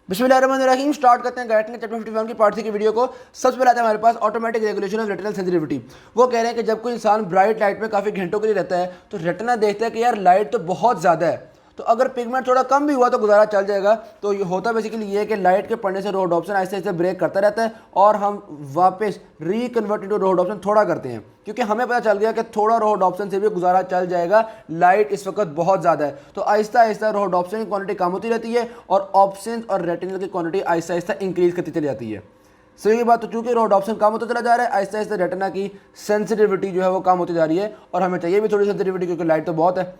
बिस्मिल्लाहिर्रहमानिर्रहीम। स्टार्ट करते हैं गाइड चैप्टर 51 की पार्ट 3 की वीडियो को। सबसे पहले आता है हमारे पास automatic regulation of retinal sensitivity. वो कह रहे हैं कि जब कोई इंसान ब्राइट लाइट में काफ़ी घंटों के लिए रहता है तो रेटिना देखता है कि यार लाइट तो बहुत ज़्यादा है, तो अगर पिगमेंट थोड़ा कम भी हुआ तो गुजारा चल जाएगा। तो ये होता बेसिकली ये है कि लाइट के पड़ने से रोडोप्सिन आहिस्ते आहिस्ते ब्रेक करता रहता है और हम वापस रिकन्वर्ट इनटू रोडोप्सिन थोड़ा करते हैं, क्योंकि हमें पता चल गया कि थोड़ा रोडोप्सिन से भी गुजारा चल जाएगा, लाइट इस वक्त बहुत ज़्यादा है। तो आहिस्ता आहिस्ता रोडोप्सिन की क्वांटिटी कम होती रहती है और ऑप्सिन और रेटिनल की क्वांटिटी आहिस्ता आहिस्ता इंक्रीज करती चली जाती है। सही बात। तो चूंकि रोडोप्सिन कम होता चला जा रहा है, आहिस्ता आहिस्ता रेटिना की सेंसिटिविटी जो है वो कम होती जा रही है, और हमें चाहिए भी थोड़ी सेंसिटिविटी क्योंकि लाइट तो बहुत है।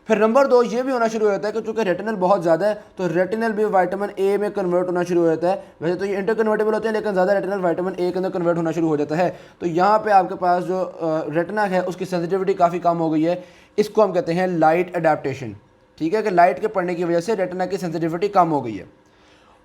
फिर नंबर 2 ये भी होना शुरू हो जाता है कि चूंकि रेटिनल बहुत ज़्यादा है तो रेटिनल भी विटामिन ए में कन्वर्ट होना शुरू हो जाता है। वैसे तो ये इंटर कन्वर्टेबल होते हैं, लेकिन ज़्यादा रेटिनल विटामिन ए के अंदर कन्वर्ट होना शुरू हो जाता है। तो यहाँ पे आपके पास जो रेटिना है उसकी सेंसिटिविटी काफ़ी कम हो गई है। इसको हम कहते हैं लाइट अडेप्टेशन। ठीक है कि लाइट के पड़ने की वजह से रेटिना की सेंसिटिविटी कम हो गई है।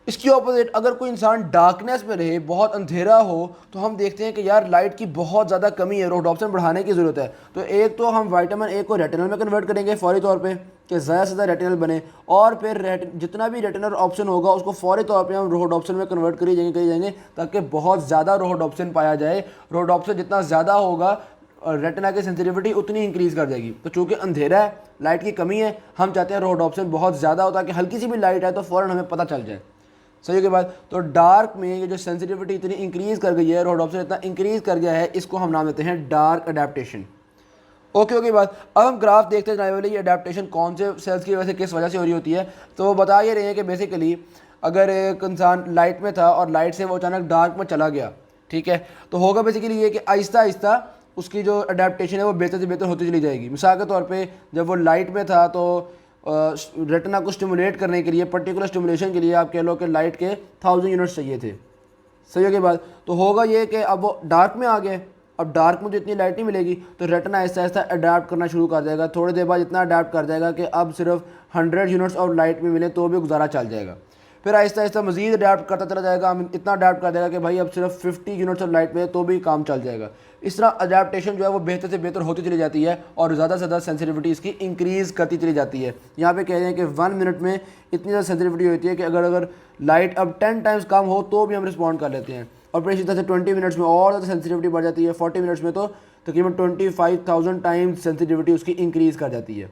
इसकी ऑपोजिट अगर कोई इंसान डार्कनेस में रहे, बहुत अंधेरा हो, तो हम देखते हैं कि यार लाइट की बहुत ज़्यादा कमी है, रोडोप्सिन बढ़ाने की ज़रूरत है। तो एक तो हम विटामिन ए को रेटिनल में कन्वर्ट करेंगे फौरी तौर पे कि ज़्यादा से ज़्यादा रेटिनल बने, और फिर जितना भी रेटिनल ऑप्शन होगा उसको फौरी तौर पे हम रोडोप्सिन में कन्वर्ट करी जाएंगे ताकि बहुत ज़्यादा रोडोप्सिन पाया जाए। रोडोप्सिन जितना ज़्यादा होगा रेटिना की सेंसिटिविटी उतनी इंक्रीज़ कर जाएगी। तो चूँकि अंधेरा है, लाइट की कमी है, हम चाहते हैं रोडोप्सिन बहुत ज़्यादा हो ताकि हल्की सी भी लाइट आए तो फ़ौरन हमें पता चल जाए। सही के बाद तो डार्क में ये जो सेंसिटिविटी इतनी इंक्रीज़ कर गई है, रोडोप्सिन इतना इंक्रीज़ कर गया है, इसको हम नाम देते हैं डार्क अडेप्टेशन। ओके बात। अब हम ग्राफ देखते हैं वाले ये अडेप्टेशन कौन से सेल्स की वजह से किस वजह से हो रही होती है। तो वो बता ये रहे हैं कि बेसिकली अगर एक इंसान लाइट में था और लाइट से वो अचानक डार्क में चला गया, ठीक है, तो होगा बेसिकली ये कि आहिस्ता आहिस्ता उसकी जो अडेप्टेशन है वो बेहतर से बेहतर होती चली जाएगी। मिसाल के तौर पे जब वो लाइट में था तो रेटिना को स्टिमुलेट करने के लिए, पर्टिकुलर स्टिमुलेशन के लिए आप कह लो कि लाइट के 1000 यूनिट्स चाहिए थे। सही हो के बाद तो होगा ये कि अब वो डार्क में आ गए, अब डार्क में तो इतनी लाइट नहीं मिलेगी, तो रेटिना आहिस्ता आहिस्ता अडाप्ट करना शुरू कर देगा। थोड़ी देर बाद इतना अडाप्ट कर जाएगा कि अब सिर्फ 100 यूनिट्स ऑफ लाइट में मिले तो भी गुजारा चल जाएगा। फिर आहिस्ता आहिस्ता मजीद अडाप्ट करता चला जाएगा, हम इतना अडाप्ट कर देगा कि भाई अब सिर्फ 50 यूनिट्स ऑफ लाइट में तो भी काम चल जाएगा। इस तरह अडेप्टेशन जो है वो बेहतर से बेहतर होती चली जाती है और ज़्यादा से ज़्यादा सेंसिटिविटी इसकी इंक्रीज़ करती चली जाती है। यहाँ पे कह रहे हैं कि 1 मिनट में इतनी ज़्यादा सेंसिटिविटी होती है कि अगर लाइट अब 10 टाइम्स कम हो तो भी हम रिस्पॉन्ड कर लेते हैं, और फिर इसी तरह से 20 मिनट्स में और ज़्यादा सेंसिटिविटी बढ़ जाती है। 40 मिनट्स में तो तकरीबन 25,000 टाइम्स सेंसिटिविटी उसकी इंक्रीज़ कर जाती है।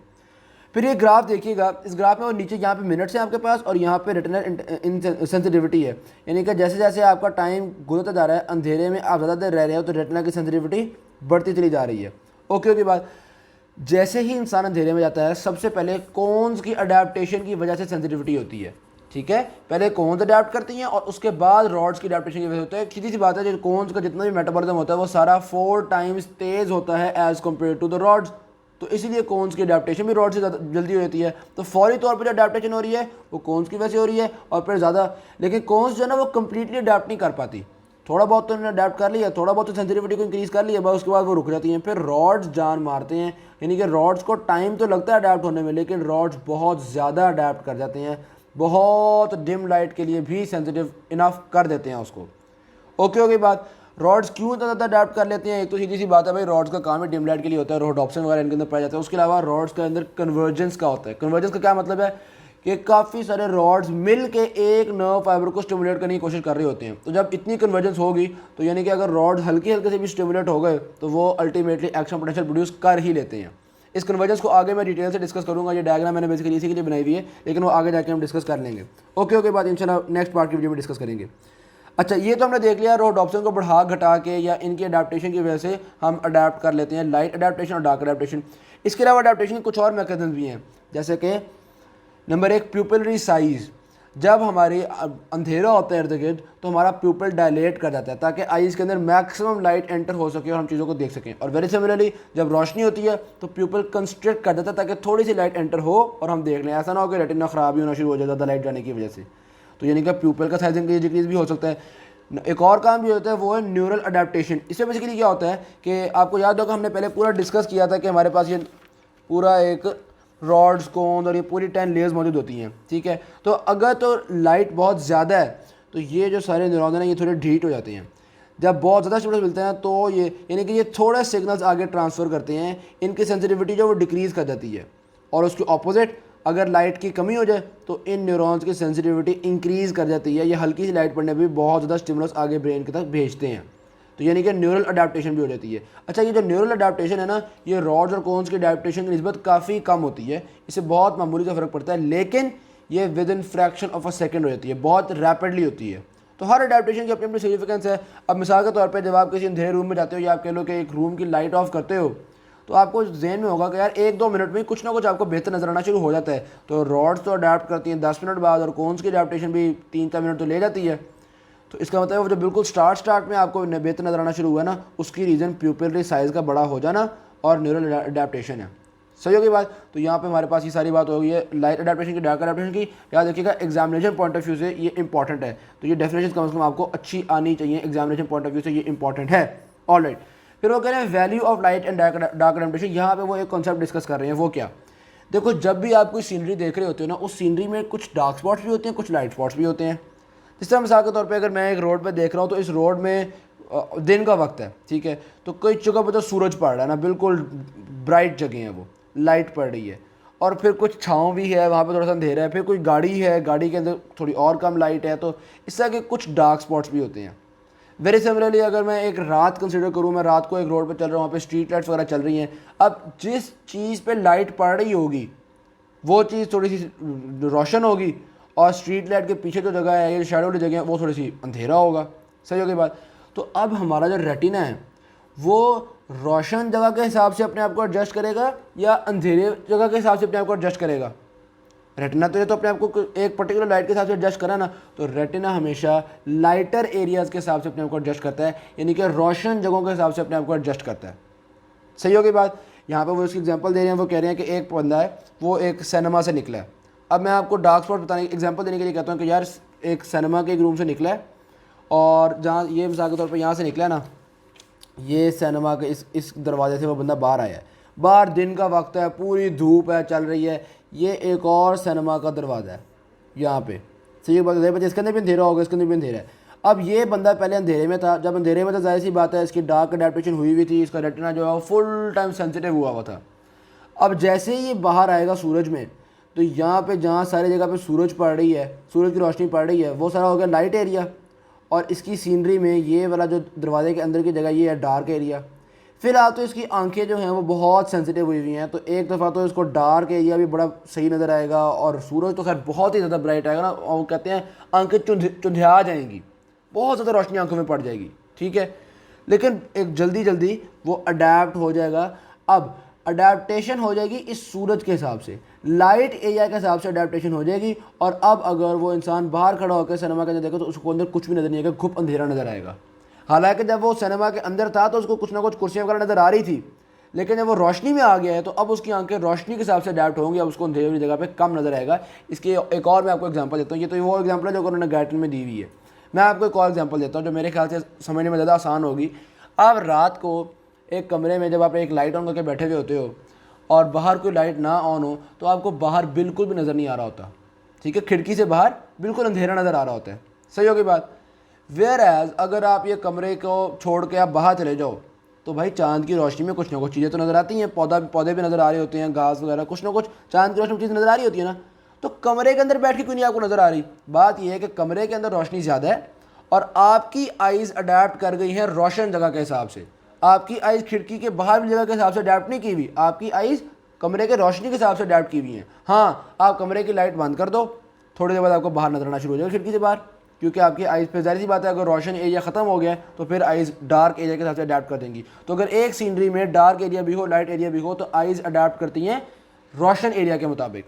फिर ये ग्राफ देखिएगा, इस ग्राफ में वो नीचे यहाँ पे मिनट्स हैं आपके पास और यहाँ पे रेटिनल सेंसिटिविटी है, यानी कि जैसे जैसे आपका टाइम गुजरता जा रहा है, अंधेरे में आप ज़्यादा देर रह रहे हो तो रेटिना की सेंसिटिविटी बढ़ती चली जा रही है। ओके बाद जैसे ही इंसान अंधेरे में जाता है, सबसे पहले कोन्स की अडेप्टेशन की वजह से सेंसिटिविटी होती है। ठीक है, पहले कोन्स अडेप्ट करती हैं और उसके बाद रॉड्स की अडेप्टेशन की वजह होता है। सीधी सी बात है, जो कोन्स का जितना भी मेटाबॉलिज्म होता है वो सारा 4 टाइम्स तेज़ होता है as compared to the rods, तो इसीलिए कोन्स की अडेप्टेशन भी रॉड से ज़्यादा जल्दी हो जाती है। तो फौरी तौर पर जो अडेप्टेशन हो रही है वो कोन्स की वजह से हो रही है और फिर ज़्यादा, लेकिन कोन्स जो है ना वो कम्प्लीटली अडेप्ट नहीं कर पाती। थोड़ा बहुत तो उन्होंने अडेप्ट कर लिया, थोड़ा बहुत तो सेंसिटिविटी को इंक्रीज़ कर लिया, बस उसके बाद वो रुक जाती हैं। फिर रॉड्स जान मारते हैं, यानी कि रॉड्स को टाइम तो लगता है अडेप्ट होने में, लेकिन रॉड्स बहुत ज़्यादा अडेप्ट कर जाते हैं, बहुत डिम लाइट के लिए भी सेंसिटिव इनफ कर देते हैं उसको। ओके बात। रॉड्स क्यों इतना ज़्यादा अडेप्ट कर लेते हैं? एक तो सीधी सी बात है भाई, रॉड्स का काम है डिम लाइट के लिए होता है, रोडोप्सिन वगैरह इनके अंदर पाया जाता है। उसके अलावा रॉड्स के अंदर कन्वर्जेंस का होता है। कन्वर्जेंस का क्या मतलब है कि काफ़ी सारे रॉड्स मिल के एक नर्व फाइबर को स्टिमुलेट करने की कोशिश कर रहे होते हैं। तो जब इतनी कन्वर्जेंस होगी तो यानी कि अगर रॉड्स हल्के हल्के से भी स्टिमुलेट हो गए तो वो अल्टीमेटली एक्शन पोटेंशियल प्रोड्यूस कर ही लेते हैं। इस कन्वर्जेंस को आगे मैं डिटेल से डिस्कस करूंगा, ये डायग्राम मैंने बेसिकली इसी के लिए बनाई हुई है, लेकिन वो आगे जाके हम डिस्कस कर लेंगे। ओके बाद इंशाल्लाह नेक्स्ट पार्ट की वीडियो में डिस्कस करेंगे। अच्छा, ये तो हमने देख लिया रोडोप्सिन को बढ़ा घटा के या इनकी अडेप्टेशन की वजह से हम अडेप्ट कर लेते हैं, लाइट अडेप्टेशन और डार्क अडेप्टेशन। इसके अलावा अडेप्टेशन के कुछ और मैकेनिज्म भी हैं, जैसे कि नंबर 1 प्यूपिलरी साइज़। जब हमारी अंधेरा होता है इर्द गिर्द तो हमारा प्यूपिल डायलेट कर जाता है ताकि आईज़ के अंदर मैक्सिमम लाइट एंटर हो सके और हम चीज़ों को देख सकें। और वेरी सिमिलरली जब रोशनी होती है तो प्यूपिल कंस्ट्रिक्ट कर देता है ताकि थोड़ी सी लाइट एंटर हो और हम देख लें। ऐसा ना हो कि रेटिना ख़राब ही होना शुरू हो जाए ज़्यादा लाइट जाने की वजह से। तो यानी कि प्यूपिल का साइज इंक्रीज भी हो सकता है। एक और काम भी होता है वो है न्यूरल अडेप्टेशन। इसमें बेसिकली क्या होता है कि आपको याद होगा हमने पहले पूरा डिस्कस किया था कि हमारे पास ये पूरा एक रॉड्स कोन और ये पूरी 10 लेयर्स मौजूद होती हैं। ठीक है, तो अगर तो लाइट बहुत ज़्यादा है तो ये जो सारे न्यूरॉन हैं ये थोड़े ढीट हो जाते हैं। जब बहुत ज़्यादा स्टिमुलस मिलते हैं तो ये यानी कि ये थोड़े सिग्नल्स आगे ट्रांसफ़र करते हैं, इनकी सेंसिटिविटी जो वो डिक्रीज़ कर जाती है। और उसके ऑपोजिट अगर लाइट की कमी हो जाए तो इन न्यूरॉन्स की सेंसिटिविटी इंक्रीज़ कर जाती है, ये हल्की सी लाइट पड़ने पर भी बहुत ज़्यादा स्टिमुलस आगे ब्रेन की तरफ भेजते हैं, तो यानी कि न्यूरल अडेप्टेशन भी हो जाती है। अच्छा, ये जो न्यूरल अडेप्टेशन है ना, ये रॉड्स और कोन्स की अडेप्टेशन की निस्बत काफ़ी कम होती है, इससे बहुत मामूली सा फ़र्क पड़ता है, लेकिन ये with in fraction of a second हो जाती है, बहुत रैपिडली होती है। तो हर अडेप्टेशन की अपनी अपनी सिग्निफिकेंस है। अब मिसाल के तौर पे जब आप किसी अंधेरे रूम में जाते हो या आप कह लो कि एक रूम की लाइट ऑफ करते हो, तो आपको जहन में होगा कि यार 1-2 मिनट में कुछ ना कुछ आपको बेहतर नजर आना शुरू हो जाता है। तो रॉड्स तो अडेप्ट करती हैं 10 मिनट बाद, और कोन्स की अडेप्टेशन भी 3-4 मिनट तो ले जाती है। तो इसका मतलब वो जो बिल्कुल स्टार्ट में आपको बेहतर नजर आना शुरू हुआ ना, उसकी रीज़न प्यूपिलरी साइज़ का बड़ा हो जाना और न्यूरल अडेप्टेशन है। सही होगी बात। तो यहाँ पे हमारे पास ये सारी बात हो गई है लाइट अडेप्टेशन की, डार्क अडेप्टेशन की। याद रखिएगा एग्जामिनेशन पॉइंट ऑफ व्यू से ये इंपॉर्टेंट है, तो ये डेफिनेशन कम से कम आपको अच्छी आनी चाहिए, एग्जामिनेशन पॉइंट ऑफ व्यू से ये इंपॉर्टेंट है। ऑलराइट, फिर वो कह रहे हैं value of light and dark adaptation. यहाँ पे वो एक कॉन्सेप्ट डिस्कस कर रहे हैं, वो क्या? देखो, जब भी आप कोई सीनरी देख रहे होते हो ना, उस सीनरी में कुछ डार्क स्पॉट्स भी होते हैं, कुछ लाइट स्पॉट्स भी होते हैं। जिस तरह मिसाल के तौर पे अगर मैं एक रोड पे देख रहा हूँ, तो इस रोड में दिन का वक्त है, ठीक है, तो कई जगह पर तो सूरज पड़ रहा है ना, बिल्कुल ब्राइट जगह है, वो लाइट पड़ रही है, और फिर कुछ छाँव भी है, वहाँ पे थोड़ा सा अंधेरा है, फिर कोई गाड़ी है, गाड़ी के अंदर थोड़ी और कम लाइट है, तो इस तरह के कुछ डार्क स्पॉट्स भी होते हैं। वेरी सिमिलरली अगर मैं एक रात कंसिडर करूँ, मैं रात को एक रोड पर चल रहा हूँ, वहाँ पे स्ट्रीट लाइट्स वगैरह चल रही हैं, अब जिस चीज़ पे लाइट पड़ रही होगी वो चीज़ थोड़ी सी रोशन होगी, और स्ट्रीट लाइट के पीछे जो जगह है, ये शेडो वाली जगह है, वो थोड़ी सी अंधेरा होगा। सही होगी बात। तो अब हमारा जो रेटिना है वो रोशन जगह के हिसाब से अपने आप को एडजस्ट करेगा या अंधेरे जगह के हिसाब से अपने आप को एडजस्ट करेगा? रेटिना तो ये तो अपने आप को एक पर्टिकुलर लाइट के हिसाब से एडजस्ट करा ना, तो रेटिना हमेशा लाइटर एरियाज़ के हिसाब से अपने आप को एडजस्ट करता है, यानी कि रोशन जगहों के हिसाब से अपने आप को एडजस्ट करता है। सही होगी बात। यहाँ पे वो इसकी एग्जांपल दे रहे हैं, वो कह रहे हैं कि एक बंदा है, वो एक सिनेमा से निकला है। अब मैं आपको डार्क स्पॉट बताने एग्जांपल देने के लिए कहता हूँ कि यार एक सिनेमा के एक रूम से निकला है, और जहाँ ये मिसाल के तौर पर यहाँ से निकला है ना, ये सिनेमा के इस दरवाजे से वो बंदा बाहर आया है, बाहर दिन का वक्त है, पूरी धूप है, चल रही है, ये एक और सिनेमा का दरवाज़ा है यहाँ पे। सही बात है, इसके अंदर भी अंधेरा होगा, इसके अंदर भी अंधेरा है। अब ये बंदा पहले अंधेरे में था, जब अंधेरे में था जाहिर सी बात है इसकी डार्क अडेप्टेशन हुई हुई थी, इसका रेटिना जो है वो फुल टाइम सेंसिटिव हुआ था। अब जैसे ही ये बाहर आएगा सूरज में, तो यहाँ पे जहाँ सारी जगह पे सूरज पड़ रही है, सूरज की रोशनी पड़ रही है, वो सारा हो गया लाइट एरिया, और इसकी सीनरी में ये वाला जो दरवाजे के अंदर की जगह ये है डार्क एरिया। फिलहाल तो इसकी आंखें जो हैं वो बहुत सेंसिटिव हुई हुई हैं, तो एक दफ़ा तो इसको डार्क एरिया भी बड़ा सही नज़र आएगा, और सूरज तो खैर बहुत ही ज़्यादा ब्राइट आएगा ना, और वो कहते हैं आंखें चुंधिया जाएंगी, बहुत ज़्यादा रोशनी आंखों में पड़ जाएगी, ठीक है। लेकिन एक जल्दी वो अडेप्ट हो जाएगा। अब अडेप्टेशन हो जाएगी इस सूरज के हिसाब से, लाइट एरिया के हिसाब से अडेप्टेशन हो जाएगी। और अब अगर वो इंसान बाहर खड़ा होकर सिनेमा के अंदर देखो, तो उसको अंदर कुछ भी नज़र नहीं आएगा, खूब अंधेरा नज़र आएगा। हालांकि जब वो सिनेमा के अंदर था तो उसको कुछ ना कुछ कुर्सियाँ वगैरह नज़र आ रही थी, लेकिन जब वो रोशनी में आ गया है तो अब उसकी आंखें रोशनी के हिसाब से अडेप्ट होंगी, अब उसको अंधेरे वाली जगह पे कम नज़र आएगा। इसके एक और मैं आपको एग्जांपल देता हूँ, ये तो वो एग्जांपल है जो उन्होंने गाइडलाइन में दी हुई है। मैं आपको एक और एग्जांपल देता हूँ जो मेरे ख्याल से समझने में ज़्यादा आसान होगी। आप रात को एक कमरे में जब आप एक लाइट ऑन करके बैठे हुए होते हो और बाहर कोई लाइट ना ऑन हो, तो आपको बाहर बिल्कुल भी नज़र नहीं आ रहा होता, ठीक है, खिड़की से बाहर बिल्कुल अंधेरा नज़र आ रहा होता है। सही होगी बात। वेयर एज अगर आप ये कमरे को छोड़ के आप बाहर चले जाओ, तो भाई चांद की रोशनी में कुछ ना कुछ चीज़ें तो नज़र आती हैं, पौधे भी नज़र आ रहे होते हैं, घास वगैरह, कुछ ना कुछ चांद की रोशनी में चीज़ नज़र आ रही होती है ना। तो कमरे के अंदर बैठ के क्यों नहीं आपको नज़र आ रही? बात यह है कि कमरे के अंदर रोशनी ज़्यादा है और आपकी आइज़ अडेप्ट कर गई हैं रोशन जगह के हिसाब से। आपकी आइज़ खिड़की के बाहर वाली जगह के हिसाब से अडेप्ट नहीं की हुई, आपकी आइज़ कमरे के रोशनी के हिसाब से अडेप्ट की हुई हैं। हाँ, आप कमरे की लाइट बंद कर दो, थोड़ी देर बाद आपको बाहर नजर आना शुरू हो जाएगा खिड़की से बाहर, क्योंकि आपकी आइज़ पे जाहिर सी बात है अगर रोशन एरिया ख़त्म हो गया तो फिर आइज़ डार्क एरिया के हिसाब से अडेप्ट कर देंगी। तो अगर एक सीनरी में डार्क एरिया भी हो, लाइट एरिया भी हो, तो आइज़ अडेप्ट करती हैं रोशन एरिया के मुताबिक।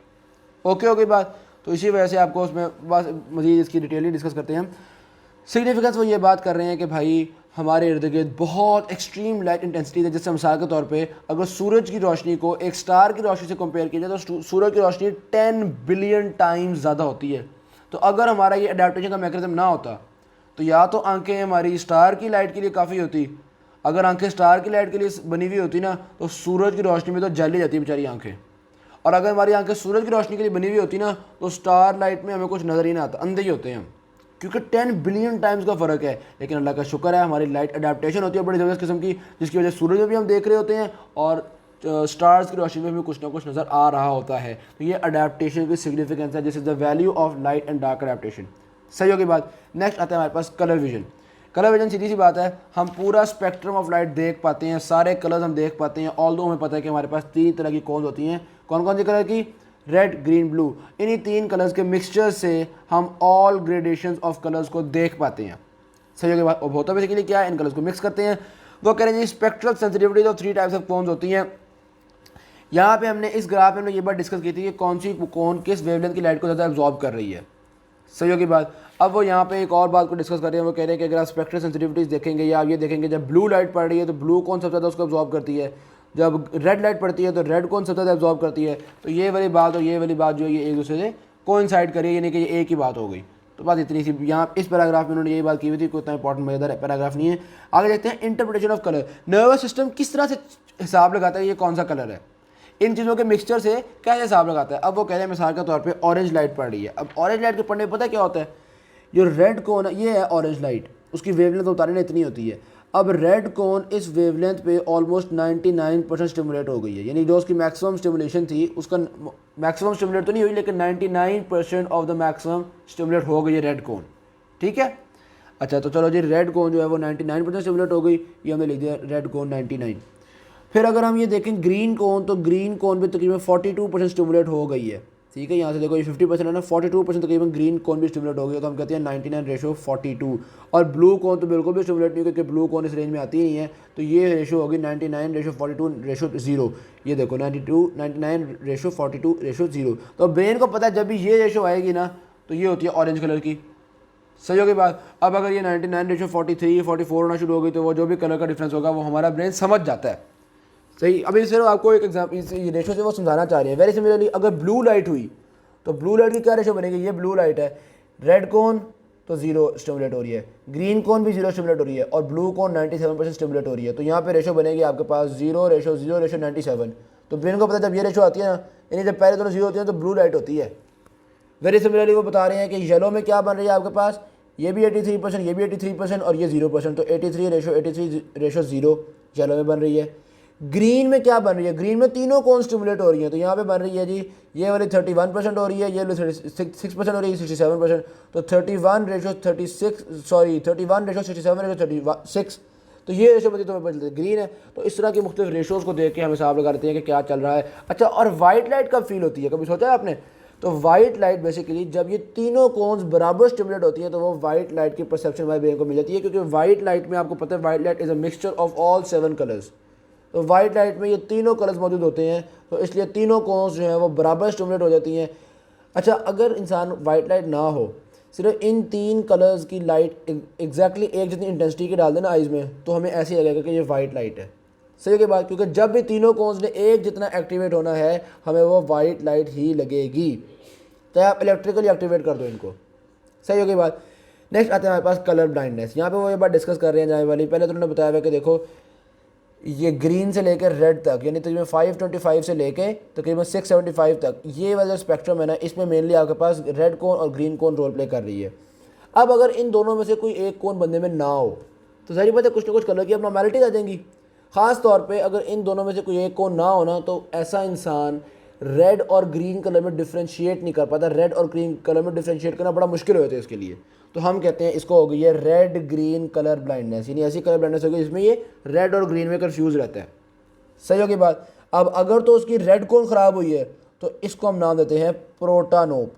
ओके हो गई बात। तो इसी वजह से आपको उसमें बस मज़ीद इसकी डिटेली डिस्कस करते हैं। सिग्निफिकेंस वो ये बात कर रहे हैं कि भाई हमारे इर्द गिर्द बहुत एक्सट्रीम लाइट इंटेंसिटी है। जैसे मिसाल के तौर पे अगर सूरज की रोशनी को एक स्टार की रोशनी से कंपेयर किया जाए तो सूरज की रोशनी 10 बिलियन टाइम्स ज़्यादा होती है। तो अगर हमारा ये अडेप्टेशन का मैकेनिज्म ना होता तो या तो आंखें हमारी स्टार की लाइट के लिए काफ़ी होती, अगर आंखें स्टार की लाइट के लिए बनी हुई होती ना तो सूरज की रोशनी में तो जल ही जाती बेचारी आंखें, और अगर हमारी आंखें सूरज की रोशनी के लिए बनी हुई होती ना तो स्टार लाइट में हमें कुछ नज़र ही ना आता, अंधे ही होते हैं हम, क्योंकि 10 बिलियन टाइम्स का फ़र्क है। लेकिन अल्लाह का शुक्र है हमारी लाइट अडेप्टेशन होती है बड़ी ज़बरदस्त किस्म की, जिसकी वजह से सूरज में भी हम देख रहे होते हैं और स्टार्स की रोशनी में भी कुछ ना कुछ नज़र आ रहा होता है। तो ये अडेप्टेशन की सिग्निफिकेंस है, this is the value of light and dark adaptation. सही होगी बात। नेक्स्ट आता है हमारे पास कलर विजन। कलर विजन सीधी सी बात है, हम पूरा स्पेक्ट्रम ऑफ लाइट देख पाते हैं, सारे कलर्स हम देख पाते हैं। ऑल्दो हमें पता है कि हमारे पास 3 तरह की कॉन्स होती हैं। कौन कौन सी कलर की? Red, green, blue. इन्हीं 3 कलर्स के मिक्सचर से हम ऑल ग्रेडेशंस ऑफ कलर्स को देख पाते हैं। सही होगी बात। और होता बेसिकली क्या है, इन कलर्स को मिक्स करते हैं। वो कह रहे हैं जी spectral sensitivity of 3 types of cones होती हैं। यहाँ पे हमने इस ग्राफ में हमने ये बात डिस्कस की थी कि कौन सी कौन किस वेवलेंथ की लाइट को ज़्यादा एब्जॉर्ब कर रही है। सही होगी बात। अब वो यहाँ पे एक और बात को डिस्कस कर रहे हैं। वो कह रहे हैं कि अगर आप स्पेक्ट्रल सेंसिटिविटीज़ देखेंगे या आप ये देखेंगे, जब ब्लू लाइट पड़ रही है तो ब्लू कौन सबसे ज़्यादा उसको एब्जॉर्ब करती है, जब रेड लाइट पड़ती है तो रेड कौन सबसे ज़्यादा एब्जॉर्ब करती है। तो ये वाली बात और ये वाली बात जो है ये एक दूसरे से कोइंसाइड करिए, यानी कि ये एक ही बात हो गई। तो बात इतनी सी यहाँ इस पैराग्राफ में उन्होंने यही बात की हुई थी, कोई इतना इंपॉर्टेंट मजेदार पैराग्राफ नहीं है। आगे देखते हैं interpretation of colour. Nervous system किस तरह से हिसाब लगाता है ये कौन सा कलर है, इन चीज़ों के मिक्सचर से क्या हिसाब लगाता है। अब वो कह रहे हैं मिसाल के तौर पे ऑरेंज लाइट पड़ रही है। अब ऑरेंज लाइट के पढ़ने में पता क्या होता है, जो रेड कोन ये है ऑरेंज लाइट, उसकी वेवलेंथ उतारने इतनी होती है। अब रेड कोन इस वेवलेंथ पे ऑलमोस्ट 99% स्टिमुलेट हो गई है, यानी जो उसकी मैक्सिमम स्टिमुलेशन थी उसका मैक्सिमम स्टिमुलेट तो नहीं हुई, लेकिन 99% ऑफ द मैक्सिमम स्टिमुलेट हो गई है रेड कोन। ठीक है, अच्छा तो चलो जी रेड कोन जो है वो 99% स्टिमुलेट हो गई, ये हमने लिख दिया रेड कोन 99। फिर अगर हम ये देखें ग्रीन कोन, तो ग्रीन कोन भी तकरीबन 42% स्टिमुलेट हो गई है। ठीक है, यहाँ से देखो ये 50% है ना, 42% तकरीबन ग्रीन कोन भी स्टिमुलेट हो गई है। तो हम कहते हैं 99:42। और ब्लू कोन तो बिल्कुल भी स्टिमुलेट नहीं, क्योंकि ब्लू कोन इस रेंज में आती ही नहीं है। तो ये रेशो होगी 99:42:0। ये देखो 99:42:0। तो ब्रेन को पता है जब भी ये रेशो आएगी ना तो ये होती है ऑरेंज कलर की। सही होगी बात। अब अगर ये 99:43, 44 होना शुरू हो गई तो वो जो भी कलर का डिफरेंस होगा वो हमारा ब्रेन समझ जाता है। सही। अभी सिर्फ आपको एक एग्जाम्पल इस रेशो से वो समझाना चाह रहे हैं। वेरी सिमिलरली अगर ब्लू लाइट हुई तो ब्लू लाइट की क्या रेशो बनेगी, ये ब्लू लाइट है, रेड कोन तो 0 स्टिमुलेट हो रही है, ग्रीन कोन भी 0 स्टिमुलेट हो रही है, और ब्लू कोन 97% स्टिमुलेट हो रही है। तो यहाँ पे रेशो बनेगी आपके पास 0:0:97। तो ब्रेन को पता है जब ये रेशो आती है ना, यानी जब पहले दोनों 0 होती है तो ब्लू लाइट होती है। वेरी सिमिलरली वो बता रहे हैं कि येलो में क्या बन रही है आपके पास, ये भी 83%, ये भी 83% और ये 0%। तो 83:0 येलो में बन रही है। ग्रीन में क्या बन रही है, ग्रीन में तीनों कौन स्टिमुलेट हो रही है। तो यहाँ पे बन रही है जी ये वाली 31% हो रही है, ये वाली 36% हो रही है, 67%। तो 31:67:36। तो ये रेशो बची तो ग्रीन है। तो इस तरह की मुख्तलिफ रेशोज़ को देख के हम हिसाब लगा लेते हैं कि क्या चल रहा है। अच्छा, और वाइट लाइट कब फील होती है, कभी सोचा है आपने? तो वाइट लाइट बेसिकली जब ये तीनों कोन्स बराबर स्टिमुलेट होती है तो वो वाइट लाइट की परसेप्शन हमारे ब्रेन को मिल जाती है, क्योंकि वाइट लाइट में आपको पता है white light is a mixture of all 7 colours. तो वाइट लाइट में ये तीनों कलर्स मौजूद होते हैं, तो इसलिए तीनों कोन्स जो हैं वो बराबर स्टिमुलेट हो जाती हैं। अच्छा, अगर इंसान वाइट लाइट ना हो, सिर्फ इन 3 कलर्स की लाइट एग्जैक्टली एक जितनी इंटेंसिटी की डाल देना आइज़ में, तो हमें ऐसे ही लगेगा कि ये वाइट लाइट है। सही के बाद, क्योंकि जब भी तीनों कोन्स ने एक जितना एक्टिवेट होना है हमें वो वाइट लाइट ही लगेगी। तो आप इलेक्ट्रिकली एक्टिवेट कर दो इनको। सही हो गई बात। नेक्स्ट आते हैं हमारे पास कलर ब्लाइंडनेस। यहाँ पे वो ये बात डिस्कस कर रहे हैं जाने वाली। पहले तो उन्होंने बताया हुआ कि देखो ये ग्रीन से लेकर रेड तक, यानी तकरीबन 525 से लेकर तकरीबन 675 तक, ये वाला स्पेक्ट्रम है ना, इसमें मेनली आपके पास रेड कोन और ग्रीन कोन रोल प्ले कर रही है। अब अगर इन दोनों में से कोई एक कोन बंदे में ना हो तो जाहिर बात है कुछ ना कुछ कलर की अबनॉर्मैलिटीज आ जाएंगी। ख़ास तौर पे अगर इन दोनों में से कोई एक कोन ना होना तो ऐसा इंसान रेड और ग्रीन कलर में डिफ्रेंशिएट नहीं कर पाता। रेड और ग्रीन कलर में डिफ्रेंशिएट करना बड़ा मुश्किल हो जाता है इसके लिए। तो हम कहते हैं इसको हो गई है रेड ग्रीन कलर ब्लाइंडनेस, यानी ऐसी कलर ब्लाइंडनेस होगी जिसमें ये रेड और ग्रीन में कंफ्यूज रहता है। सही होगी बात। अब अगर तो उसकी रेड कोन ख़राब हुई है तो इसको हम नाम देते हैं प्रोटानोप।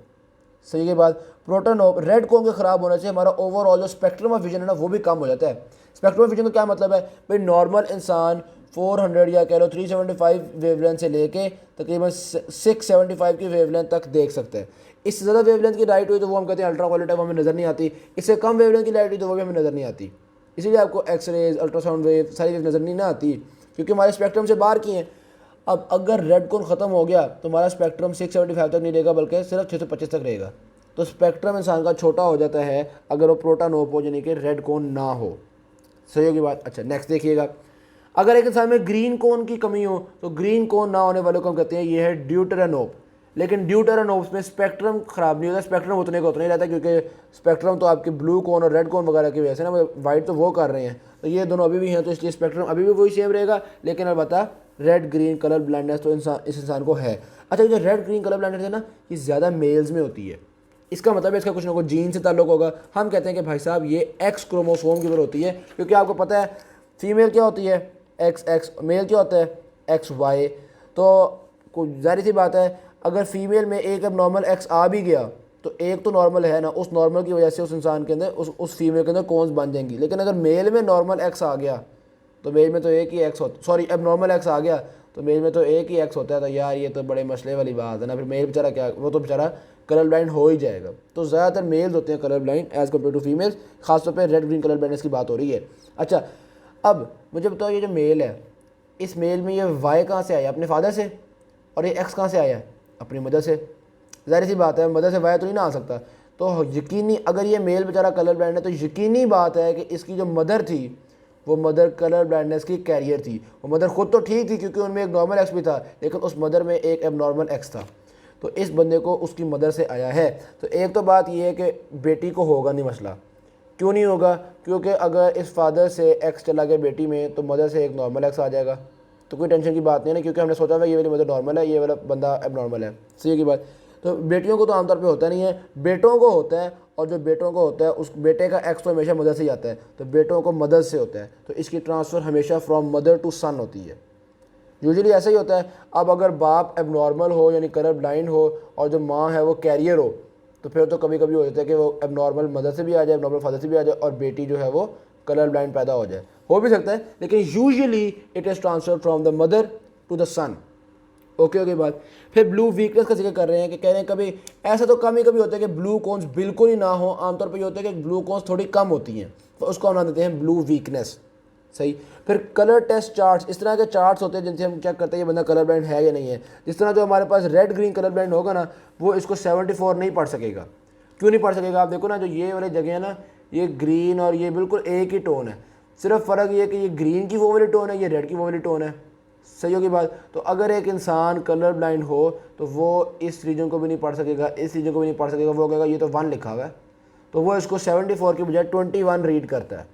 सही की बात। प्रोटानोप, रेड कोन के ख़राब होने से हमारा ओवरऑल जो स्पेक्ट्रम ऑफ विजन है ना वो भी कम हो जाता है। स्पेक्ट्रम ऑफ विजन का क्या मतलब है भाई, नॉर्मल इंसान 400 या कह लो 375 वेवलेंथ से लेके तकरीबन 675 की वेवलेंथ तक देख सकते हैं। इससे ज़्यादा वेवलेंथ की लाइट हुई तो वो हम कहते हैं अल्ट्रा वायलेट है, वो हमें नज़र नहीं आती। इससे कम वेवलेंथ की लाइट हुई तो वो भी हमें नज़र नहीं आती। इसीलिए आपको एक्सरेज, अल्ट्रासाउंड वेव, सारी वेव नज़र नहीं ना आती, क्योंकि हमारे स्पेक्ट्रम से बाहर की हैं। अब अगर रेड कोन ख़त्म हो गया तो हमारा स्पेक्ट्रम 675 तक नहीं रहेगा, बल्कि सिर्फ 625 तक रहेगा। तो स्पेक्ट्रम इंसान का छोटा हो जाता है अगर वो प्रोटानोप हो, यानी कि रेड कोन ना हो। सही होगी बात। अच्छा, नेक्स्ट देखिएगा। अगर एक इंसान में ग्रीन कोन की कमी हो तो ग्रीन कोन ना होने वालों को हम कहते हैं ये है ड्यूटेरानोप। लेकिन ड्यूटेरानोप्स में स्पेक्ट्रम ख़राब नहीं होता, स्पेक्ट्रम उतने का उतना ही रहता है, क्योंकि स्पेक्ट्रम तो आपके ब्लू कोन और रेड कोन वगैरह की वजह से ना वाइट तो वो कर रहे हैं, तो ये दोनों अभी भी हैं, तो इसलिए स्पेक्ट्रम अभी भी वही सेम रहेगा। लेकिन अलबत्ता रेड ग्रीन कलर ब्लाइंडनेस तो इस इंसान को है। अच्छा, ये जो रेड ग्रीन कलर ब्लाइंडनेस है ना, ये ज़्यादा मेल्स में होती है। इसका मतलब है इसका कुछ ना कुछ जीन से ताल्लुक होगा। हम कहते हैं कि भाई साहब ये एक्स क्रोमोसोम की वजह होती है, क्योंकि आपको पता है फीमेल क्या होती है एक्स एक्स, मेल क्या होता है एक्स वाई। तो कुछ जाहिर सी बात है अगर फीमेल में एक अब नॉर्मल एक्स आ भी गया तो एक तो नॉर्मल है ना, उस नॉर्मल की वजह से उस इंसान के अंदर उस फीमेल के अंदर कौन्स बन जाएंगी। लेकिन अगर मेल में नॉर्मल एक्स आ गया तो मेल में तो एक ही एक्स होता, सॉरी अब नॉर्मल एक्स आ गया तो मेल में तो एक ही एक्स होता है। तो यार ये तो बड़े मसले वाली बात है ना, फिर मेल बेचारा क्या, वो तो बेचारा कलर ब्लाइंड हो ही जाएगा। तो ज़्यादातर मेल्स होते हैं colour blind as compared to females, खासतौर पर रेड ग्रीन कलर ब्लाइंडनेस की बात हो रही है। अच्छा, अब मुझे बताओ ये जो मेल है, इस मेल में ये वाई कहाँ से आया, अपने फादर से, और ये एक्स कहाँ से आया, अपनी मदर से। ज़ाहिर सी बात है मदर से वाई तो नहीं ना आ सकता। तो यकीनी अगर ये मेल बेचारा कलर ब्लाइंड है तो यकीनी बात है कि इसकी जो मदर थी वो मदर कलर ब्लाइंडनेस की कैरियर थी। वो मदर खुद तो ठीक थी क्योंकि उनमें एक नॉर्मल एक्स भी था, लेकिन उस मदर में एक एबनॉर्मल एक्स था। तो इस बंदे को उसकी मदर से आया है। तो एक तो बात ये है कि बेटी को होगा नहीं मसला। क्यों नहीं होगा? क्योंकि अगर इस फादर से एक्स चला गया बेटी में तो मदर से एक नॉर्मल एक्स आ जाएगा, तो कोई टेंशन की बात नहीं है ना, क्योंकि हमने सोचा हुआ ये वाली मदर नॉर्मल है, ये वाला बंदा एबनॉर्मल है। सही की बात। तो बेटियों को तो आमतौर पे होता नहीं है, बेटों को होता है, और जो बेटों को होता है उस बेटे का एक्स तो हमेशा मदर से ही आता है, तो बेटों को मदर से होता है। तो इसकी ट्रांसफ़र हमेशा फ्रॉम मदर टू सन होती है, यूजुअली ऐसा ही होता है। अब अगर बाप एबनॉर्मल हो यानी कलर ब्लाइंड हो और जो माँ है वो कैरियर हो, तो फिर तो कभी कभी हो जाता है कि वो एबनॉर्मल मदर से भी आ जाए, एबनॉर्मल फादर से भी आ जाए, और बेटी जो है वो कलर ब्लाइंड पैदा हो जाए। हो भी सकता है, लेकिन usually it is transfer from the mother to the son. Okay बात। फिर ब्लू वीकनेस का जिक्र कर रहे हैं कि कह रहे हैं कभी ऐसा तो कम ही कभी होता है कि ब्लू कॉन्स बिल्कुल ही ना हो, आमतौर पर ये होता है कि ब्लू कॉन्स थोड़ी कम होती हैं, तो उसको हम नाम देते हैं ब्लू वीकनेस। सही। फिर कलर टेस्ट चार्ट्स, इस तरह के चार्ट्स होते हैं जिनसे हम चेक करते हैं ये बंदा कलर ब्लाइंड है या नहीं है। जिस तरह जो हमारे पास रेड ग्रीन कलर ब्लाइंड होगा ना, वो इसको 74 नहीं पढ़ सकेगा। क्यों नहीं पढ़ सकेगा? आप देखो ना, जो ये वाली जगह है ना, ये ग्रीन और ये बिल्कुल एक ही टोन है, सिर्फ फ़र्क ये है कि ये ग्रीन की वो वाली टोन है, ये रेड की वो वाली टोन है। सही होगी बात। तो अगर एक इंसान कलर ब्लाइंड हो तो वो इस रीजन को भी नहीं पढ़ सकेगा, इस रीजन को भी नहीं पढ़ सकेगा। वो कहेगा ये तो 1 लिखा हुआ है, तो वो इसको 74 की बजाय 21 रीड करता है।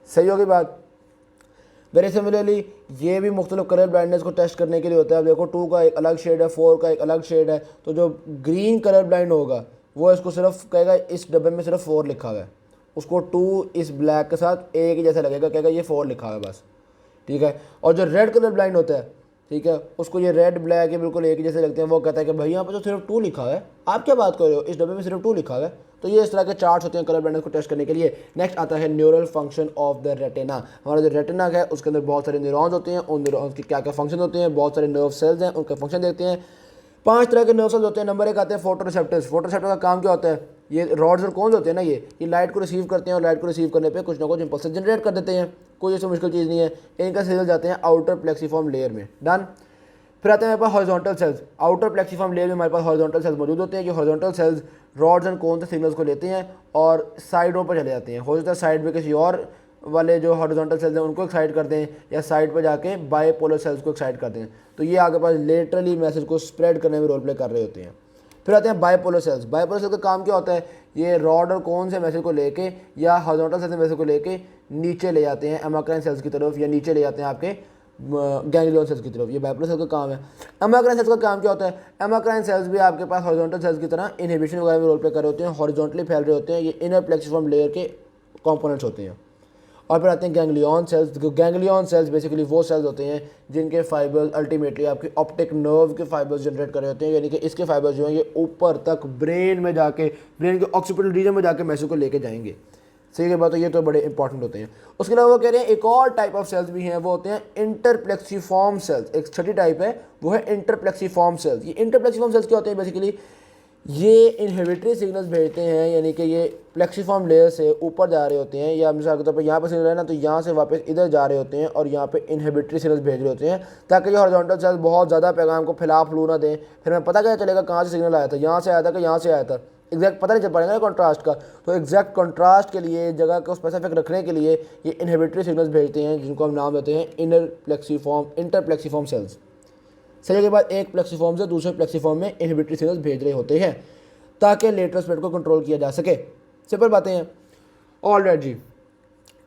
सही होगी बात। वेरी सिमिलरली ये भी मुख्तलिफ कलर ब्लाइंडनेस को टेस्ट करने के लिए होता है। अब देखो 2 का एक अलग शेड है, 4 का एक अलग शेड है। तो जो ग्रीन कलर ब्लाइंड होगा वो इसको सिर्फ कहेगा इस डब्बे में सिर्फ 4 लिखा हुआ है, उसको 2 इस ब्लैक के साथ एक ही जैसा लगेगा, कहेगा ये 4 लिखा हुआ है बस। ठीक है। और जो रेड कलर ब्लाइंड होता है, ठीक है, उसको ये रेड ब्लैक ये बिल्कुल एक ही जैसे लगते हैं। वो कहता है कि भाई यहाँ पर तो सिर्फ 2 लिखा हुआ है, आप क्या बात कर रहे हो, इस डब्बे में सिर्फ 2 लिखा हुआ है। तो ये इस तरह के चार्ट्स होते हैं कलर ब्लाइंडनेस को टेस्ट करने के लिए। नेक्स्ट आता है neural function of the retina. हमारा जो रेटिना है उसके अंदर बहुत सारे न्यूरॉन्स होते हैं, उन न्यूरॉन्स के क्या क्या फंक्शन होते हैं, बहुत सारे नर्व सेल्स हैं, उनका फंक्शन देखते हैं। 5 तरह के नर्व सेल्स होते हैं। नंबर 1 आते हैं फोटोरिसेप्टर्स। फोटोरिसेप्टर का काम क्या होता है? ये रॉड्स और कोन्स होते हैं ना, ये लाइट को रिसीव करते हैं और लाइट को रिसीव करने पे कुछ ना कुछ इंपल्स जनरेट कर देते हैं। कोई ऐसी मुश्किल चीज़ नहीं है। इनका सिग्नल जाते हैं आउटर प्लेक्सीफॉर्म लेयर में। डन। फिर आते हैं हमारे पास horizontal cells. Outer plexiform layer में हमारे पास हॉरिजॉन्टल सेल्स मौजूद होते हैं। जो horizontal cells rods and cones से सिग्नल्स को लेते हैं और साइडों पर चले जाते हैं। हो सकता है साइड में किसी और वाले जो हॉरिजॉन्टल सेल्स हैं उनको एक्साइट करते हैं, या साइड पर जाके बायपोलर सेल्स को एक्साइट करते हैं। तो ये आगे पास लेटरली मैसेज को स्प्रेड करने में रोल प्ले कर रहे होते हैं। फिर आते हैं बायपोलर सेल्स। बायपोलर सेल्स का काम क्या होता है? ये रॉड और कोन से मैसेज को लेके या हॉरिजॉन्टल सेल्स से मैसेज को लेके नीचे ले जाते हैं एमाक्राइन सेल्स की तरफ, या नीचे ले जाते हैं आपके गैंग्लियन सेल्स की तरफ। ये बायपोलर सेल्स का काम है। एमाक्राइन सेल्स का काम क्या होता है? एमाक्राइन सेल्स भी आपके पास हॉरिजॉन्टल सेल्स की तरह इनहिबिशन वगैरह में रोल प्ले कर रहे होते हैं, हॉरिजॉन्टली फैल रहे होते हैं। ये इनर प्लेक्सीफॉर्म लेयर के कंपोनेंट्स होते हैं। और फिर आते हैं ganglion cells. Ganglion sales basically वो सेल्स होते हैं जिनके फाइबर्स अल्टीमेटली आपके ऑप्टिक नर्व के फाइबर्स जनरेट कर रहे होते हैं, यानी कि इसके फाइबर्स जो हैं ये ऊपर तक ब्रेन में जाके, ब्रेन के ऑक्सीपिटल रीजन में जाके मैसेज को लेके जाएंगे। सही है बात। तो ये तो बड़े इंपॉर्टेंट होते हैं। उसके अलावा वो कह रहे हैं एक और टाइप ऑफ सेल्स भी हैं, वो होते हैं इंटरप्लेक्सीफॉर्म सेल्स। एक छठी टाइप है वो है इंटरप्लेक्सीफॉर्म सेल्स। ये इंटरप्लेक्सीफॉर्म सेल्स क्या होते हैं? बेसिकली ये इनहिबिटरी सिग्नल्स भेजते हैं, यानी कि ये प्लेक्सीफॉर्म लेयर से ऊपर जा रहे होते हैं, या मिसाल के तौर पर यहाँ पर सिग्नल है ना, तो यहाँ से वापस इधर जा रहे होते हैं और यहाँ पे इनहिबिटरी सिग्नल्स भेज रहे होते हैं, ताकि ये हॉरिजॉन्टल सेल्स बहुत ज़्यादा पैगाम को फैला फलू ना दें। फिर हमें पता क्या चलेगा कहाँ से सिग्नल आया था, यहाँ से आया था कि यहाँ से आया था, एग्जैक्ट पता नहीं चल पाएगा ना कॉन्ट्रास्ट का। तो एग्जैक्ट कॉन्ट्रास्ट के लिए, जगह को स्पेसिफिक रखने के लिए ये इनहिबिटरी सिग्नल्स भेजते हैं, जिनको हम नाम देते हैं इंटरप्लेक्सीफॉर्म सेल्स। सही के बाद एक प्लेक्सीफॉर्म से दूसरे प्लेक्सीफॉर्म में इनहिबिटरी सिग्नल्स भेज रहे होते हैं ताकि लेटरल स्प्रेड को कंट्रोल किया जा सके। सिंपल बातें हैं। ऑलराइट जी,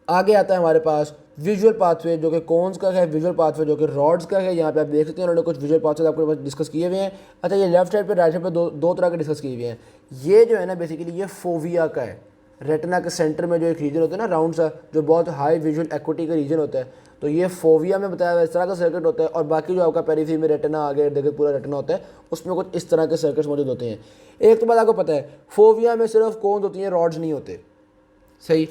आगे आता है हमारे पास विजुअल पाथवे जो कि कॉन्स का है, विजुअल पाथवे जो कि रॉड्स का है। यहाँ पे आप देख सकते हैं उन्होंने कुछ विजुअल पाथवे आपके पास डिस्कस किए हुए हैं। अच्छा, ये लेफ्ट साइड पे राइट साइड पे दो तरह के डिस्कस किए हुए हैं। ये जो है ना बेसिकली ये फोविया का है। रेटिना के सेंटर में जो एक रीजन होता है ना राउंड सा, जो बहुत हाई विजुअल एक्विटी का रीजन होता है, तो ये फोविया में बताया हुआ इस तरह का सर्किट होता है। और बाकी जो आपका पेरिफेरी में रेटिना आगे देखिए पूरा रेटिना होता है, उसमें कुछ इस तरह के सर्किट्स मौजूद होते हैं। एक तो बात आपको पता है, फोविया में सिर्फ कोन्स होती हैं, रॉड्स नहीं होते। सही,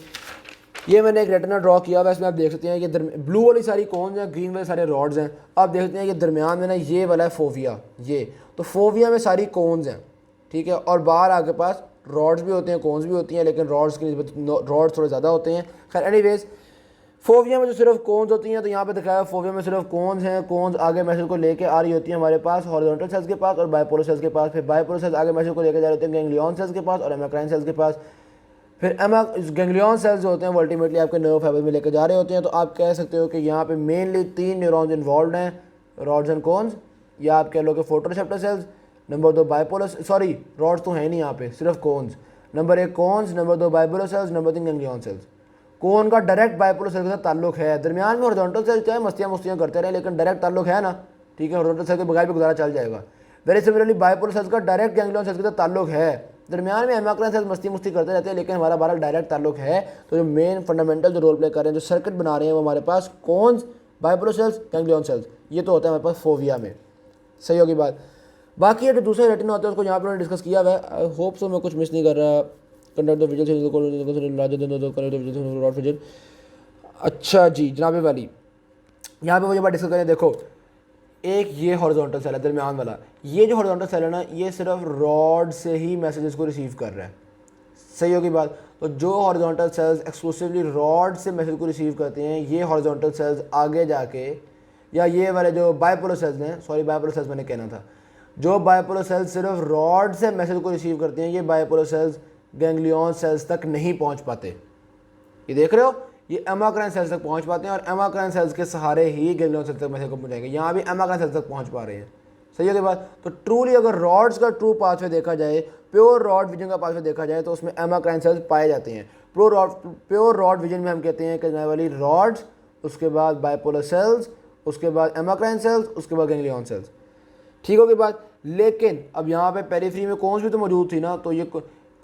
ये मैंने एक रेटिना ड्रॉ किया हुआ है, इसमें आप देख सकते हैं कि ब्लू वाली सारी कोन्स हैं, ग्रीन वाले सारे रॉड्स हैं। आप देख सकते हैं कि दरमियान में ना ये वाला है फोविया, ये तो फोविया में सारी कोन्स हैं, ठीक है। और बाहर आपके पास रॉड्स भी होते हैं, कोन्स भी होती हैं, लेकिन रॉड्स की निस्बत रॉड्स थोड़े ज़्यादा होते हैं। खैर एनीवेज, फोविया में जो सिर्फ कोन्स होती हैं, तो यहाँ पे दिखाया फोविया में सिर्फ कोन्स हैं। कोन्स आगे मैसेज को लेके आ रही होती है हमारे पास हॉरिजॉन्टल सेल्स के पास और बाइपोलर सेल्स के पास। फिर बाइपोलर सेल्स आगे मैसेज को लेकर जा रहे होते हैं गैंग्लियन सेल्स के पास और एमाक्राइन सेल्स के पास। फिर गैंग्लियन सेल्स जो होते हैं वो अल्टीमेटली आपके नर्व फाइबर में लेकर जा रहे होते हैं। तो आप कह सकते हो कि यहाँ पे मेनली 3 न्यूरॉन्स इन्वॉल्व हैं, रॉड्स एंड कोन्स, या आप कह लो कि photoreceptor cells. Number 2 bipolar, sorry rods तो है नहीं यहाँ पे, सिर्फ cones. Number 1 cones, number 2 bipolar cells, number 3 ganglion cells. Cone का डायरेक्ट बाइपोलर सेल के साथ ताल्लुक है, दरमियान में हॉरिजॉन्टल सेल चाहे मस्तियाँ करते रहे, लेकिन डायरेक्ट ताल्लुक है ना, ठीक है। हॉरिजॉन्टल सेल के बगैर भी गुजारा चल जाएगा। वेरी सिमिलरली बाइपोलर सेल्स का डायरेक्ट गैंग्लियन सेल्स के साथ ताल्लुक है, दरमियान में एमाक्राइन सेल्स मस्ती करते रहते हैं, लेकिन हमारा बारह डायरेक्ट ताल्लुक है। तो जो मेन फंडामेंटल जो रोल प्ले कर रहे हैं, जो सर्किट बना रहे हैं, वो हमारे पास cones, bipolar cells, ganglion cells, ये तो होता है हमारे पास फोविया में। सही होगी बात। बाकी ये जो दूसरा रेटिना होता है उसको यहाँ पर उन्होंने डिस्कस किया हुआ है। आई होप सो मैं कुछ मिस नहीं कर रहा। Conduct the visual. अच्छा जी जनाब वाली, यहाँ पे वो जब बात डिस्कस करें, देखो एक ये हॉरिजॉन्टल सेल है दरमियान वाला, ये जो हॉरिजॉन्टल सेल है ना, ये सिर्फ रॉड से ही मैसेजेस को रिसीव कर रहा है। सही होगी बात। तो जो हॉरिजॉन्टल सेल्स एक्सक्लूसिवली रॉड से मैसेज को रिसीव करते हैं, ये हॉरिजॉन्टल सेल्स आगे जाके, या ये वाले जो बाइपोलर सेल्स हैं, सॉरी बाइपोलर सेल्स मैंने कहना था, जो बाइपोलर सेल्स सिर्फ रॉड से मैसेज को रिसीव करते हैं, ये बाइपोलर सेल्स गैंग्लियन सेल्स तक नहीं पहुँच पाते। ये देख रहे हो, ये एमाक्राइन सेल्स तक पहुंच पाते हैं और एमाक्राइन सेल्स के सहारे ही गैंग्लियन सेल्स तक मैसेज को पहुंचाएंगे। यहाँ भी एमाक्राइन सेल्स तक पहुंच पा रहे हैं। सही है के बाद। तो ट्रूली अगर रॉड्स का ट्रू पाथवे देखा जाए, प्योर रॉड विजन का पाथवे देखा जाए, तो उसमें एमाक्राइन सेल्स पाए जाते हैं। प्योर रॉड विजन में हम कहते हैं कि वाली रॉड्स, उसके बाद बाइपोलर सेल्स, उसके बाद एमाक्राइन सेल्स, उसके बाद गैंग्लियन सेल्स। ठीक होगी बात। लेकिन अब यहाँ पे पेरिफेरी में कौन भी तो मौजूद थी ना, तो ये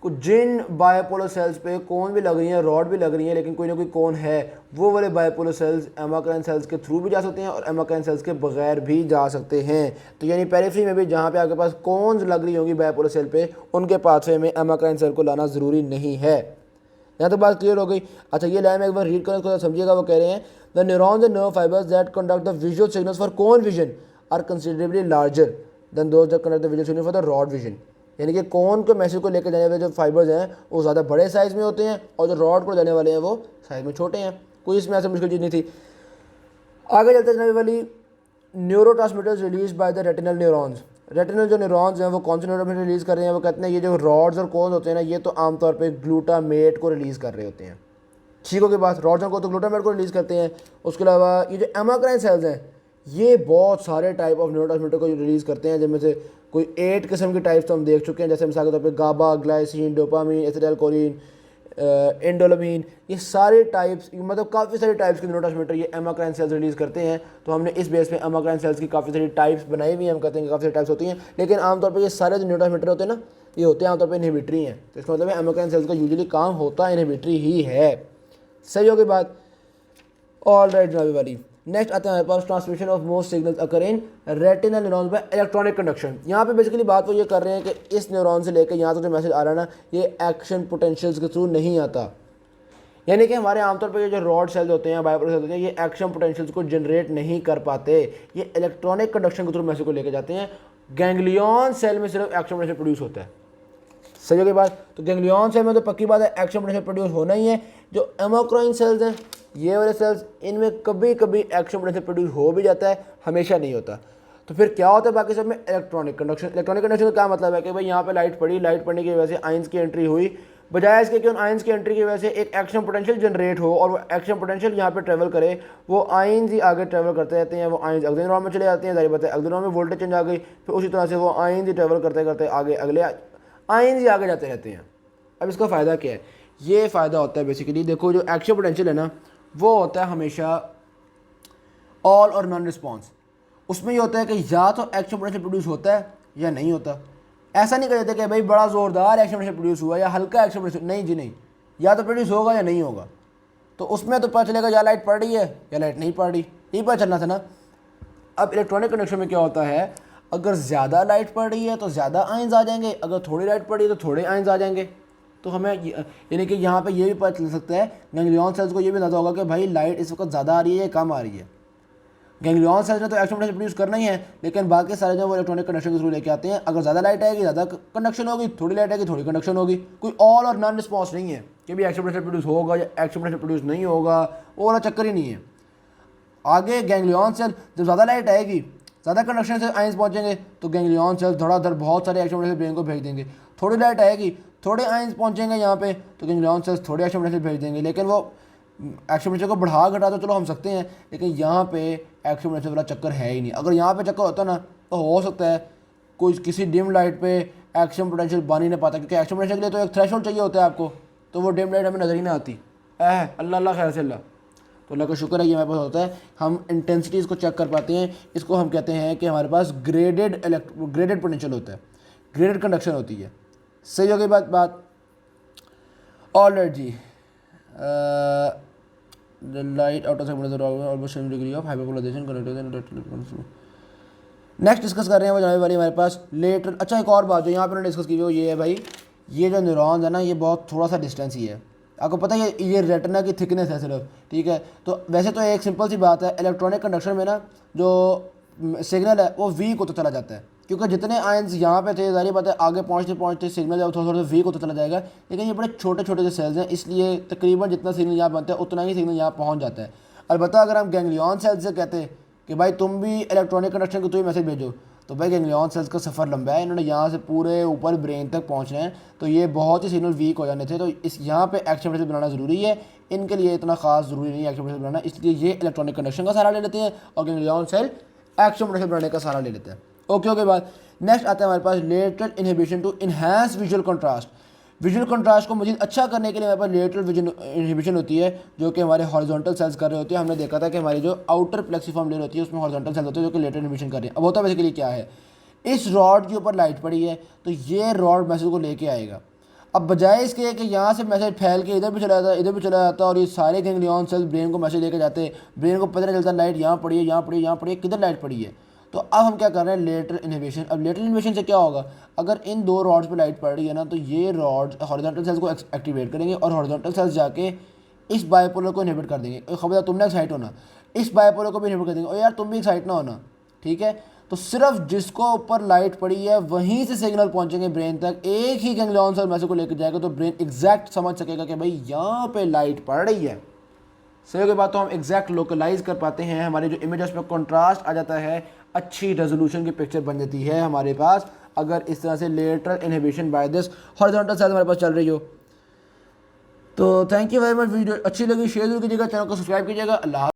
जिन बायोपोलर सेल्स पे कौन भी लग रही है, रॉड भी लग रही है, लेकिन कोई ना कोई कौन है, वो वाले बायोपोलर सेल्स एमाक्राइन सेल्स के थ्रू भी जा सकते हैं और एमाक्राइन सेल्स के बगैर भी जा सकते हैं। तो यानी पेरिफेरी में भी जहाँ पे आपके पास कौन लग रही होंगी बायोपोलर सेल पे, उनके पाथवे में एमाक्राइन सेल को लाना ज़रूरी नहीं है। यहाँ तो बात क्लियर हो गई। अच्छा ये लाइन में एक बार रीड करें तो समझिएगा। वो कह रहे हैं the neurons and nerve fibres that conduct the visual signals for cone vision are considerably larger than those that conduct the visual signal for the rod vision. यानी कि कौन के मैसेज को लेकर जाने वाले जो फाइबर्स हैं वो ज़्यादा बड़े साइज़ में होते हैं और जो रॉड को जाने वाले हैं वो साइज़ में छोटे हैं। कोई इसमें ऐसा मुश्किल चीज़ नहीं थी। आगे चलते जाने वाली neurotransmitters release by the retinal neurons. Retinal जो न्यूरॉन्स हैं वो कौन से न्यूरोट्रांसमीटर रिलीज़ कर रहे हैं? वो कहते हैं ये जो रॉड्स और कोन्स होते हैं ना, ये तो आमतौर पर ग्लूटामेट को रिलीज़ कर रहे होते हैं। ठीक हो के बाद रॉड्स को तो ग्लूटामेट को रिलीज़ करते हैं। उसके अलावा ये जो एमाक्राइन सेल्स हैं ये बहुत सारे टाइप ऑफ न्यूरोट्रांसमीटर को रिलीज़ करते हैं, जिनमें से कोई 8 किस्म के टाइप्स तो हम देख चुके हैं, जैसे मिसाल के तौर पे गाबा, ग्लाइसिन, डोपामीन, एसिटाइलकोलिन, एंडोलमीन, ये सारे टाइप्स, मतलब काफ़ी सारे टाइप्स के न्यूरोट्रांसमीटर ये एमाक्राइन सेल्स रिलीज़ करते हैं। तो हमने इस बेस पे एमाक्राइन सेल्स की काफ़ी सारी टाइप्स बनाई हुई हैं। हम कहते हैं कि काफ़ी सारी टाइप्स होती हैं, लेकिन आमतौर पर ये सारे जो न्यूरोट्रांसमीटर होते हैं ना, ये होते हैं आमतौर पर इनहिबिटरी हैं। तो इसका मतलब है एमाक्राइन सेल्स का यूजुअली काम होता है इनहिबिटरी ही है। सही होगी बात। ऑल राइट जनाबी वाली। नेक्स्ट आते हैं हमारे पास transmission of most signals occur in retinal neurons by electronic conduction. यहाँ पे बेसिकली बात वो ये कर रहे हैं कि इस न्यूरॉन से लेकर यहाँ तक जो मैसेज आ रहा है ना, ये एक्शन पोटेंशियल्स के थ्रू नहीं आता। यानी कि हमारे आमतौर पर ये जो रॉड सेल्स होते हैं, बायोपोलर सेल्स होते हैं, ये एक्शन पोटेंशियल्स को जनरेट नहीं कर पाते, ये इलेक्ट्रॉनिक कंडक्शन के थ्रू मैसेज को लेकर जाते हैं। गैंग्लियन सेल में सिर्फ एक्शन पोटेंशियल प्रोड्यूस होता है। सही होगी बात। तो गैंग्लियन सेल में तो पक्की बात है एक्शन पोटेंशियल प्रोड्यूस होना ही है। जो एमाक्राइन सेल्स हैं, ये वाले सेल्स, इनमें कभी कभी एक्शन पोटेंशियल प्रोड्यूस हो भी जाता है, हमेशा नहीं होता। तो फिर क्या होता है बाकी सब में? Electronic conduction. इलेक्ट्रॉनिक कंडक्शन का क्या मतलब है कि भाई यहाँ पे लाइट पड़ी, लाइट पड़ने की वजह से आयंस की एंट्री हुई, बजाय इसके कि उन आयंस की एंट्री की वजह से एक एक्शन पोटेंशियल जनरेट हो और वो एक्शन पोटेंशियल यहाँ पे ट्रेवल करे, वो आयंस ही आगे ट्रेवल करते रहते हैं। वो आयंस अगले न्यूरॉन में चले जाते हैं, जाहिर बात है अगले न्यूरॉन में वोल्टेज चेंज आ गई, फिर उसी तरह से वो आयंस ही ट्रेवल करते करते आगे अगले आयंस ही आगे जाते रहते हैं। अब इसका फ़ायदा क्या है? ये फ़ायदा होता है बेसिकली, देखो जो एक्शन पोटेंशियल है ना, वो होता है हमेशा ऑल और नॉन रिस्पॉन्स। उसमें ये होता है कि या तो एक्शन पोटेंशियल प्रोड्यूस होता है या नहीं होता। ऐसा नहीं कर देते कि भाई बड़ा ज़ोरदार एक्शन पोटेंशियल प्रोड्यूस हुआ या हल्का एक्शन पोटेंशियल, नहीं जी नहीं, या तो प्रोड्यूस होगा या नहीं होगा। तो उसमें तो पता चलेगा या लाइट पड़ रही है या लाइट नहीं पड़ रही, यही पता चलना था ना। अब इलेक्ट्रॉनिक कंडक्शन में क्या होता है, अगर ज़्यादा लाइट पड़ रही है तो ज़्यादा आयंस आ जाएंगे, अगर थोड़ी लाइट पड़ी है तो थोड़े आयंस आ जाएंगे। तो हमें यानी कि यहाँ पे ये भी पता चल सकता है, गैंग्लियन सेल्स को ये भी अंदाजा होगा कि भाई लाइट इस वक्त ज़्यादा आ रही है या कम आ रही है। गैंग्लियन सेल्स ने तो एक्शन पोटेंशियल प्रोड्यूस करना ही है, लेकिन बाकी सारे जो वो इलेक्ट्रॉनिक कंडक्शन के थ्रू लेके आते हैं। अगर ज़्यादा लाइट आएगी ज़्यादा कंडक्शन होगी, थोड़ी लाइट आएगी थोड़ी कंडक्शन होगी। कोई ऑल और नॉन रिस्पॉन्स नहीं है कि भी एक्शन पोटेंशियल प्रोड्यूस होगा या एक्शन पोटेंशियल प्रोड्यूस नहीं होगा, वो वाला चक्कर ही नहीं है। आगे गैंग्लियन सेल जब ज़्यादा लाइट आएगी, ज़्यादा कंडक्शन से आयंस पहुंचेंगे तो गैंग्लियन सेल धड़ाधड़ बहुत सारे एक्शन पोटेंशियल ब्रेन को भेज देंगे। थोड़ी लाइट आएगी, थोड़े आयंस पहुंचेंगे यहाँ पे तो गैंग्लियन सेल्स थोड़े एक्शन पोटेंशियल भेज देंगे। लेकिन वो एक्शन पोटेंशियल को बढ़ा घटा तो चलो हम सकते हैं, लेकिन यहाँ पे एक्शन पोटेंशियल वाला चक्कर है ही नहीं। अगर यहाँ पे चक्कर होता ना तो हो सकता है कोई किसी डिम लाइट पे एक्शन पोटेंशियल बन ही नहीं पाता, क्योंकि एक्शन पोटेंशियल के लिए तो एक थ्रेशोल्ड चाहिए होता है आपको, तो वो डिम लाइट हमें नज़र ही नहीं आती। अल्लाह अल्लाह खैर से अल्लाह। तो अल्लाह का शुक्र है कि हमारे पास होता है, हम इंटेंसिटीज़ को चेक कर पाते हैं। इसको हम कहते हैं कि हमारे पास ग्रेडेड पोटेंशियल होता है, ग्रेडेड कंडक्शन होती है। सही हो गई बात। ऑलराइट जी, light out of almost same degree of hyperpolarization. Next discuss कर रहे हैं वो जाने वाली हमारे पास लेटरल। अच्छा, एक और बात जो यहाँ पर हमने डिस्कस की वो ये है भाई, ये जो न्यूरॉन्स है ना ये बहुत थोड़ा सा डिस्टेंस ही है। आपको पता है ये रेटिना की थिकनेस है सिर्फ, ठीक है। तो वैसे तो एक सिंपल सी बात है, इलेक्ट्रॉनिक कंडक्शन में ना जो सिग्नल है वो वीक होता चला जाता है, क्योंकि जितने आयंस यहाँ पे थे जाहिर बात है आगे पहुँचते पहुँचते सिग्नल जब थोड़ा थोड़ा वीक होता चला जाएगा। लेकिन ये बड़े छोटे छोटे से सेल्स हैं, इसलिए तकरीबन जितना सिग्नल यहाँ बनता है उतना ही सिग्नल यहाँ पहुँच जाता है। अलबत्ता अगर हम गैंग्लियन सेल्स से कहते हैं कि भाई तुम भी इलेक्ट्रॉनिक कंडक्शन को तुम्हें मैसेज भेजो, तो भाई गैंग्लियन सेल्स का सफ़र लंबा है, इन्होंने यहाँ से पूरे ऊपर ब्रेन तक पहुँचना है, तो ये बहुत ही सिग्नल वीक हो जाने थे। तो इस यहाँ पे एक्शन पोटेंशियल बनाना ज़रूरी है, इनके लिए इतना खास ज़रूरी नहीं है एक्शन पोटेंशियल बनाना, इसलिए ये इलेक्ट्रॉनिक कंडक्शन का सहारा ले लेते हैं और गैंग्लियन सेल एक्शन पोटेंशियल बनाने का सहारा ले लेते हैं। ओके बाद नेक्स्ट आता है हमारे पास lateral inhibition to enhance visual contrast. Visual contrast को मज़ीद अच्छा करने के लिए हमारे पास लेटरल विजन इनहिबिशन होती है, जो कि हमारे हॉरिजॉन्टल सेल्स कर रहे होते हैं। हमने देखा था कि हमारी जो आउटर प्लेक्सिफॉर्म लेयर होती है उसमें हॉरिजॉन्टल सेल्स होते हैं जो कि लेटरल इनहिबिशन कर रहे हैं। अब होता बेसिकली क्या है, इस रॉड के ऊपर लाइट पड़ी है तो ये रॉड मैसेज को लेके आएगा। अब बजाय इसके कि यहाँ से मैसेज फैल के इधर भी चला जाता, इधर भी चला जाता और ये सारे गैंग्लियन सेल्स ब्रेन को मैसेज लेके जाते, ब्रेन को पता नहीं चलता लाइट यहाँ पड़ी है, यहाँ पड़ी है, यहाँ पड़ी है, किधर लाइट पड़ी है। तो अब हम क्या कर रहे हैं, लेटरल इनहिबिशन। अब लेटरल इनहिबिशन से क्या होगा, अगर इन दो रॉड्स पे लाइट पड़ रही है ना तो ये रॉड्स हॉरिजॉन्टल सेल्स को एक्टिवेट करेंगे और हॉरिजॉन्टल सेल्स जाके इस बायपोलर को इनहिबिट कर देंगे। खबर तुमने एक्साइट होना, इस बायपोलर को भी इनहिबिट कर देंगे, और यार तुम भी एक्साइट ना होना, ठीक है। तो सिर्फ जिसको ऊपर लाइट पड़ी है वहीं से सिग्नल पहुंचेंगे ब्रेन तक, एक ही गैंग्लियन सेल मैसेज को लेकर जाएगा, तो ब्रेन एग्जैक्ट समझ सकेगा कि भाई यहाँ पे लाइट पड़ रही है। सही के बाद तो हम एग्जैक्ट लोकलाइज कर पाते हैं, हमारी जो इमेज है उसमें कंट्रास्ट आ जाता है, अच्छी रेजोल्यूशन की पिक्चर बन जाती है हमारे पास, अगर इस तरह से lateral inhibition by this horizontal cell हमारे पास चल रही हो। तो thank you very much. Video अच्छी लगी शेयर जरूर कीजिएगा, चैनल को सब्सक्राइब कीजिएगा। अल्लाह।